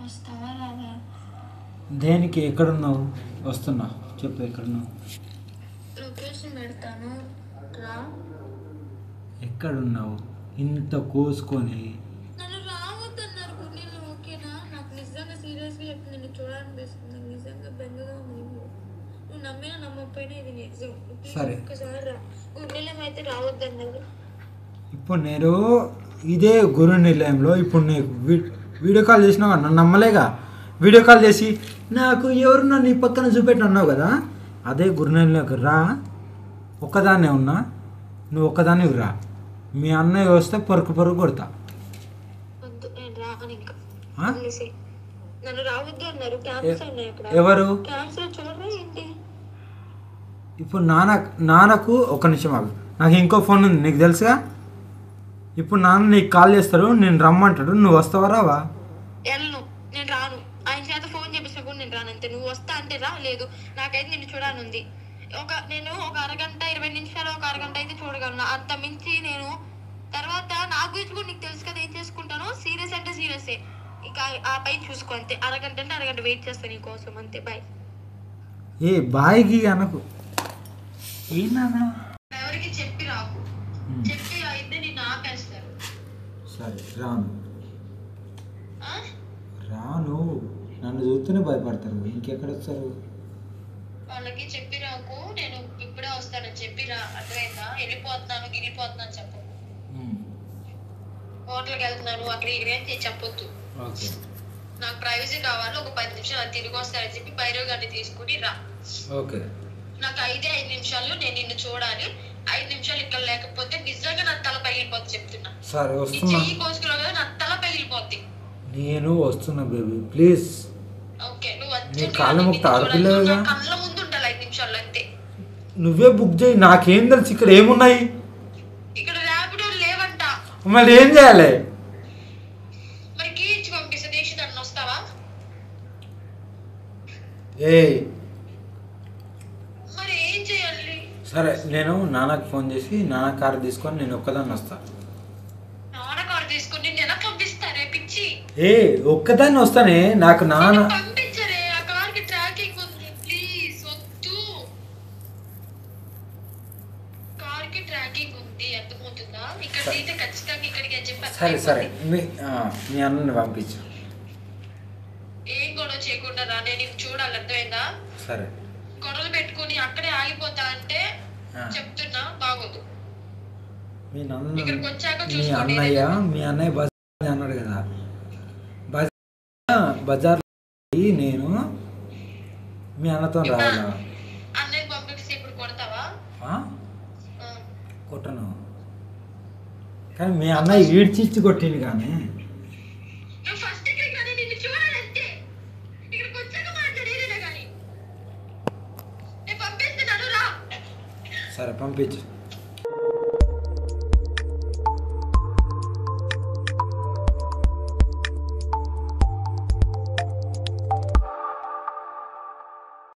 వస్తావా రాదా? దేనికి? ఎక్కడున్నావు? వస్తున్నా, చెప్పు ఎక్కడున్నావు? లొకేషన్ పెడతాను రా. ఎక్కడున్నావు? ఇంత కోసుకొని నన్ను రావద్దన్నారు గుండెలు. ఓకేనా? నాకు నిజంగా సీరియస్గా చెప్పి నిన్ను చూడాలనిపిస్తుంది. నిజంగా బెంగగా ఉంది. నువ్వు నమ్మినా నమ్మకపోయినా ఇది నిజం. సరే. ఒక్కసారి రా. గుండెలం అయితే రావద్దన్నారు. ఇప్పుడు నేను ఇదే గురు నిలయంలో ఇప్పుడు నీకు వీడియో కాల్ చేసినావు, నన్ను నమ్మలేగా. వీడియో కాల్ చేసి నాకు ఎవరు నన్ను ఈ పక్కన చూపెట్టి అన్నావు కదా, అదే గురు నిలయంలోకి రా. ఒక్కదాన్నే ఉన్నా, నువ్వు ఒక్కదాన్ని రా. మీ అన్నయ్య వస్తే పరుకు పరుకు కొడతా. వద్దు, నేను రాను ఇంకా. నన్ను రావద్దు అన్నారు. ఎవరు? క్యాన్సర్ చూడరా ఏంటి? ఇప్పుడు నాన్నకు ఒక నిమిషం ఆగు, నాకు ఇంకో ఫోన్ ఉంది, నీకు తెలుసుగా. ఇప్పుడు నాన్న నీకు కాల్ చేస్తాడు, నేను రమ్మంటాడు, నువ్వు వస్తావా రావా? వెళ్ళను, నేను రాను. ఆయన చేత ఫోన్ చేపిస్తే కూడా నేను రాను అంతే. నువ్వు వస్తా అంటే రా, లేదు నాకైతే నిన్ను చూడాలనుంది. నేను ఒక అరగంట 20 నిమిషాలు, ఒక అరగంట అయితే చూడగలను. అంత మించి నేను తర్వాత నా గురించి కూడా నీకు తెలుసు కదా ఏం చేసుకుంటాను. సీరియస్ అంటే సీరియసే, ఇక ఆ పైన చూసుకో అంతే. అరగంట అంటే అరగంట వెయిట్ చేస్తాను నీ కోసం అంతే. బాయ్. ఏ బాయ్కి అనకు. ఏనా ఎవరికి చెప్పి రాకు, చెప్పి అయితే నేను ఆపేస్తారు. సరే రాను, రాను. నన్ను చూస్తేనే భయపడతారు, ఇంకెక్కడ వస్తారు? వాళ్ళకి చెప్పి రాకు, నేను ఇప్పుడే వస్తానని చెప్పి రా. అర్థమైందా? వెళ్ళిపోతున్నాను చెప్పు. హోటల్కి వెళ్తున్నాను అక్కడ ఇక్కడ చెప్పొద్దు. నాకు ప్రైవసీ కావాలి. ఒక 10 నిమిషాలు తిరిగి వస్తానని చెప్పి భైరవ్ గారిని తీసుకుని రా. ఓకే. నాకు 5 నిమిషాలు నేను నిన్ను చూడాలి. 5 నిమిషాలు ఇక్కడ లేకపోతే నిజంగా నా తల పగిలిపోద్ది చెప్తున్నా. సరే వస్తున్నా. చెయ్యి కోసుకున్నావు కదా, నా తల పగిలిపోద్ది. నేను వస్తున్నా బేబీ, ప్లీజ్. ఓకే, నువ్వు నీ కాళ్ళ ముక్త ఆడపిల్లగా కళ్ళ ముందు ఉండాలి 5 నిమిషాలు అంతే. నువ్వే బుక్ చేయి, నాకేం తెలుసు ఇక్కడ ఏమున్నాయి. ఇక్కడ ర్యాపిడో లేవంట. మళ్ళీ ఏం చేయాలి? మరి కీ ఇచ్చి పంపిస్తే దీక్షిత్ వస్తావా? ఏ మరి ఏం చేయాలి? సరే, నేను నాన్నకి ఫోన్ చేసి నాన్న కారు తీసుకొని నేను ఒక్కదాన్ని వస్తా. నాన్న కారు తీసుకుని నేను ఎలా పంపిస్తారే పిచ్చి? ఏ ఒక్కదాన్ని వస్తానే, నాకు నాన్న పంపించరే. ఆ కార్కి ట్రాకింగ్ ఉంది, ప్లీజ్ వద్దు. కార్కి ట్రాకింగ్ ఉంది, అర్థమవుతుందా? ఇక్కడ అయితే ఖచ్చితంగా ఇక్కడికి అని చెప్పి. సరే సరే, మీ అన్నని పంపించు. ఏం గొడవ చేయకుండా రా, నేను నీకు చూడాలి. అర్థమైందా? సరే. గొడవలు పెట్టుకుని అక్కడే ఆగిపోతా అంటే చెప్తున్నా బాగోదు. మీ ఇక్కడికి వచ్చాక మీ అన్నయ్య బజార్ అన్నాడు కదా, బజార్ నేను మీ అన్నతో రావాలా? అన్నయ్య పంపిస్తే ఇప్పుడు కొడతావా? కొట్టను, కానీ మీ అన్నయ్య ఈడ్చిచ్చి కొట్టింది. కానీ సరే పంపించు.